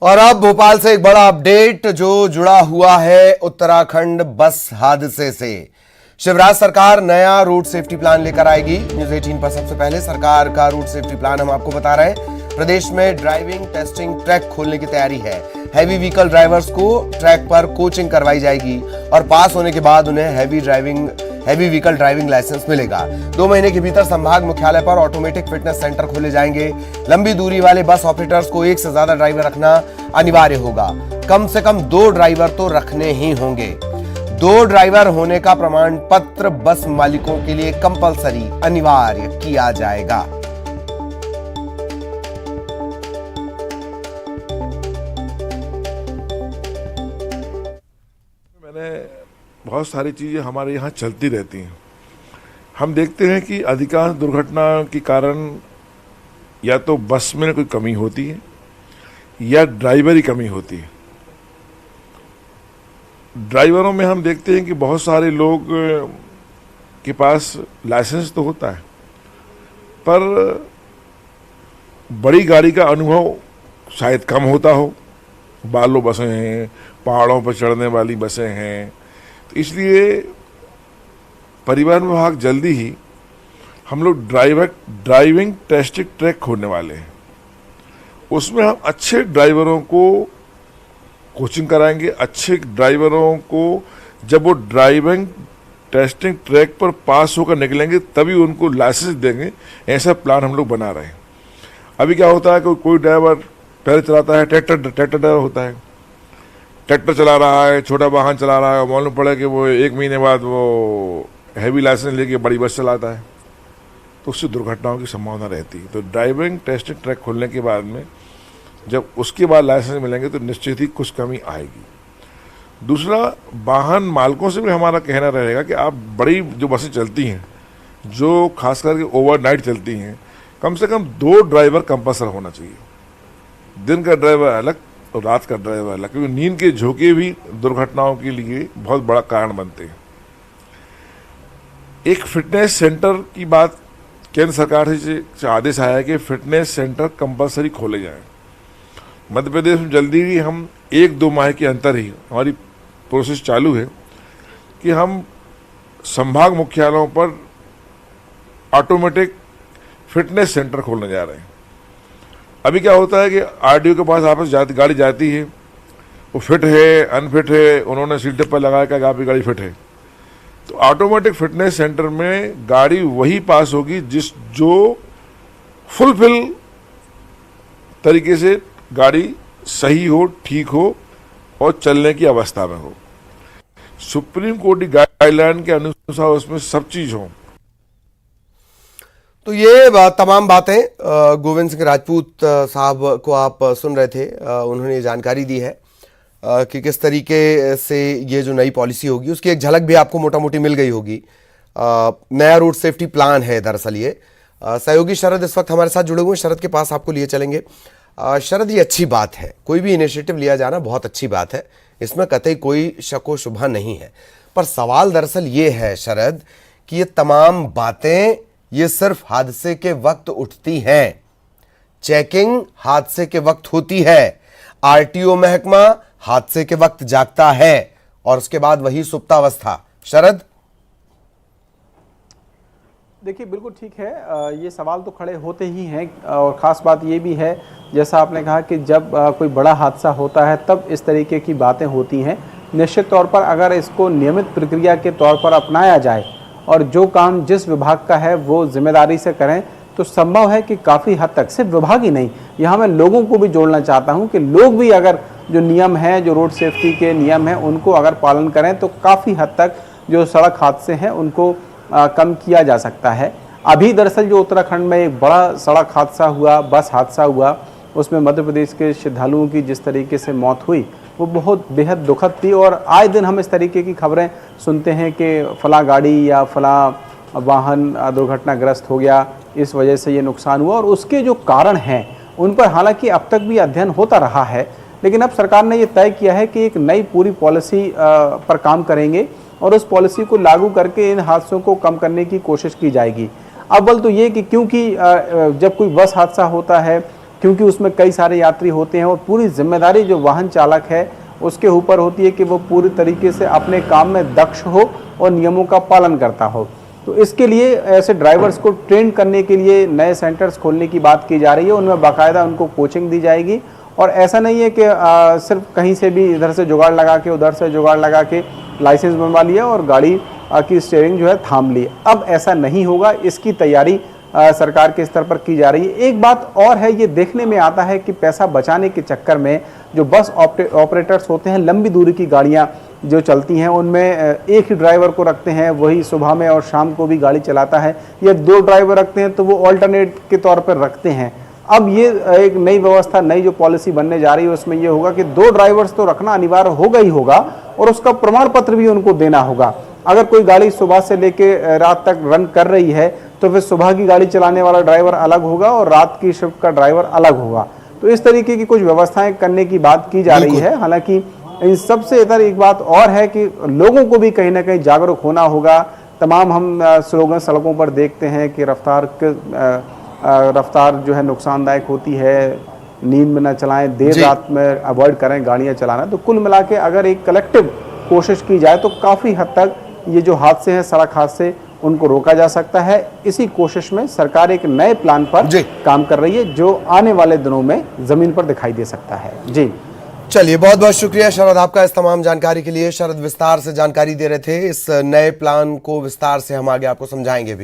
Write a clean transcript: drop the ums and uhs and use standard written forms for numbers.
और अब भोपाल से एक बड़ा अपडेट जो जुड़ा हुआ है उत्तराखंड बस हादसे से। शिवराज सरकार नया रोड सेफ्टी प्लान लेकर आएगी। न्यूज 18 पर सबसे पहले सरकार का रोड सेफ्टी प्लान हम आपको बता रहे हैं। प्रदेश में ड्राइविंग टेस्टिंग ट्रैक खोलने की तैयारी है। हैवी व्हीकल ड्राइवर्स को ट्रैक पर कोचिंग करवाई जाएगी और पास होने के बाद उन्हें हैवी व्हीकल ड्राइविंग लाइसेंस मिलेगा। 2 महीने के भीतर संभाग मुख्यालय पर ऑटोमेटिक फिटनेस सेंटर खोले जाएंगे। लंबी दूरी वाले बस ऑपरेटर्स को 1 से ज्यादा ड्राइवर रखना अनिवार्य होगा। कम से कम 2 ड्राइवर तो रखने ही होंगे। 2 ड्राइवर होने का प्रमाण पत्र बस मालिकों के लिए कंपलसरी अनिवार्य किया जाएगा। बहुत सारी चीज़ें हमारे यहाँ चलती रहती हैं। हम देखते हैं कि अधिकांश दुर्घटना के कारण या तो बस में कोई कमी होती है या ड्राइवर की कमी होती है। ड्राइवरों में हम देखते हैं कि बहुत सारे लोग के पास लाइसेंस तो होता है पर बड़ी गाड़ी का अनुभव शायद कम होता हो। बालो बसें हैं, पहाड़ों पर चढ़ने वाली बसें हैं, तो इसलिए परिवहन विभाग जल्दी ही हम लोग ड्राइविंग टेस्टिंग ट्रैक खोलने वाले हैं। उसमें हम अच्छे ड्राइवरों को कोचिंग कराएंगे। अच्छे ड्राइवरों को जब वो ड्राइविंग टेस्टिंग ट्रैक पर पास होकर निकलेंगे तभी उनको लाइसेंस देंगे। ऐसा प्लान हम लोग बना रहे हैं। अभी क्या होता है कि कोई ड्राइवर पहले चलाता है, ट्रैक्टर ड्राइवर होता है, ट्रैक्टर चला रहा है, छोटा वाहन चला रहा है, मालूम पड़ा कि वो 1 महीने बाद वो हैवी लाइसेंस लेके बड़ी बस चलाता है, तो उससे दुर्घटनाओं की संभावना रहती है। तो ड्राइविंग टेस्टिंग ट्रैक खोलने के बाद में जब उसके बाद लाइसेंस मिलेंगे तो निश्चित ही कुछ कमी आएगी। दूसरा, वाहन मालिकों से भी हमारा कहना रहेगा कि आप बड़ी जो बसें चलती हैं, जो खास करके ओवरनाइट चलती हैं, कम से कम 2 ड्राइवर कंपल्सरी होना चाहिए। दिन का ड्राइवर अलग और रात का ड्राइवर अलग, क्योंकि नींद के झोंके भी दुर्घटनाओं के लिए बहुत बड़ा कारण बनते हैं। एक फिटनेस सेंटर की बात केंद्र सरकार से आदेश आया है कि फिटनेस सेंटर कंपल्सरी खोले जाएं। मध्य प्रदेश में जल्दी ही हम 1-2 माह के अंतर ही हमारी प्रोसेस चालू है कि हम संभाग मुख्यालयों पर ऑटोमेटिक फिटनेस सेंटर खोलने जा रहे हैं। अभी क्या होता है कि आरटीओ के पास आपस गाड़ी जाती है, वो फिट है अनफिट है, उन्होंने सील टिप पर लगाया कि आपकी गाड़ी फिट है। तो ऑटोमेटिक फिटनेस सेंटर में गाड़ी वही पास होगी जो फुलफिल तरीके से गाड़ी सही हो, ठीक हो और चलने की अवस्था में हो। सुप्रीम कोर्ट की गाइडलाइन के अनुसार उसमें सब चीज हो। तो ये तमाम बातें गोविंद सिंह राजपूत साहब को आप सुन रहे थे। उन्होंने जानकारी दी है कि किस तरीके से ये जो नई पॉलिसी होगी उसकी एक झलक भी आपको मोटा मोटी मिल गई होगी। नया रोड सेफ्टी प्लान है दरअसल ये। सहयोगी शरद इस वक्त हमारे साथ जुड़े हुए हैं। शरद के पास आपको लिए चलेंगे। शरद, ये अच्छी बात है, कोई भी इनिशिएटिव लिया जाना बहुत अच्छी बात है, इसमें कतई कोई शक व शुबा नहीं है। पर सवाल दरअसल ये है शरद कि ये तमाम बातें ये सिर्फ हादसे के वक्त उठती हैं। चेकिंग हादसे के वक्त होती है, आरटीओ महकमा हादसे के वक्त जागता है और उसके बाद वही सुप्तावस्था। शरद, देखिए बिल्कुल ठीक है। ये सवाल तो खड़े होते ही हैं और ख़ास बात ये भी है, जैसा आपने कहा कि जब कोई बड़ा हादसा होता है तब इस तरीके की बातें होती हैं। निश्चित तौर पर अगर इसको नियमित प्रक्रिया के तौर पर अपनाया जाए और जो काम जिस विभाग का है वो जिम्मेदारी से करें तो संभव है कि काफ़ी हद तक, सिर्फ विभाग ही नहीं, यहाँ मैं लोगों को भी जोड़ना चाहता हूँ कि लोग भी अगर जो नियम हैं, जो रोड सेफ्टी के नियम हैं, उनको अगर पालन करें तो काफ़ी हद तक जो सड़क हादसे हैं उनको कम किया जा सकता है। अभी दरअसल जो उत्तराखंड में एक बड़ा सड़क हादसा हुआ, बस हादसा हुआ, उसमें मध्य प्रदेश के श्रद्धालुओं की जिस तरीके से मौत हुई वो बहुत बेहद दुखद थी। और आए दिन हम इस तरीके की खबरें सुनते हैं कि फला गाड़ी या फला वाहन दुर्घटनाग्रस्त हो गया, इस वजह से ये नुकसान हुआ। और उसके जो कारण हैं उन पर हालांकि अब तक भी अध्ययन होता रहा है, लेकिन अब सरकार ने ये तय किया है कि एक नई पूरी पॉलिसी पर काम करेंगे और उस पॉलिसी को लागू करके इन हादसों को कम करने की कोशिश की जाएगी। अव्वल तो ये कि क्योंकि जब कोई बस हादसा होता है क्योंकि उसमें कई सारे यात्री होते हैं और पूरी जिम्मेदारी जो वाहन चालक है उसके ऊपर होती है कि वो पूरी तरीके से अपने काम में दक्ष हो और नियमों का पालन करता हो। तो इसके लिए ऐसे ड्राइवर्स को ट्रेन करने के लिए नए सेंटर्स खोलने की बात की जा रही है, उनमें बाकायदा उनको कोचिंग दी जाएगी। और ऐसा नहीं है कि सिर्फ कहीं से भी इधर से जुगाड़ लगा के उधर से जुगाड़ लगा के लाइसेंस बनवा लिया और गाड़ी की स्टीयरिंग जो है थाम ली। अब ऐसा नहीं होगा, इसकी तैयारी सरकार के स्तर पर की जा रही है। एक बात और है, ये देखने में आता है कि पैसा बचाने के चक्कर में जो बस ऑपरेटर्स होते हैं, लंबी दूरी की गाड़ियां जो चलती हैं उनमें एक ही ड्राइवर को रखते हैं, वही सुबह में और शाम को भी गाड़ी चलाता है, या 2 ड्राइवर रखते हैं तो वो ऑल्टरनेट के तौर पर रखते हैं। अब ये एक नई व्यवस्था, नई जो पॉलिसी बनने जा रही है उसमें ये होगा कि 2 ड्राइवर्स तो रखना अनिवार्य होगा ही होगा और उसका प्रमाण पत्र भी उनको देना होगा। अगर कोई गाड़ी सुबह से लेके रात तक रन कर रही है तो फिर सुबह की गाड़ी चलाने वाला ड्राइवर अलग होगा और रात की शिफ्ट का ड्राइवर अलग होगा। तो इस तरीके की कुछ व्यवस्थाएं करने की बात की जा रही है। हालांकि इन सबसे इधर एक बात और है कि लोगों को भी कहीं ना कहीं जागरूक होना होगा। तमाम हम स्लोगन सड़कों पर देखते हैं कि रफ्तार जो है नुकसानदायक होती है, नींद में न चलाएं, देर रात में अवॉइड करें गाड़ियां चलाना। तो कुल मिला के अगर एक कलेक्टिव कोशिश की जाए तो काफ़ी हद तक ये जो हादसे हैं, सड़क हादसे, उनको रोका जा सकता है। इसी कोशिश में सरकार एक नए प्लान पर काम कर रही है जो आने वाले दिनों में जमीन पर दिखाई दे सकता है। जी चलिए, बहुत बहुत शुक्रिया शरद आपका इस तमाम जानकारी के लिए। शरद विस्तार से जानकारी दे रहे थे। इस नए प्लान को विस्तार से हम आगे आपको समझाएंगे भी।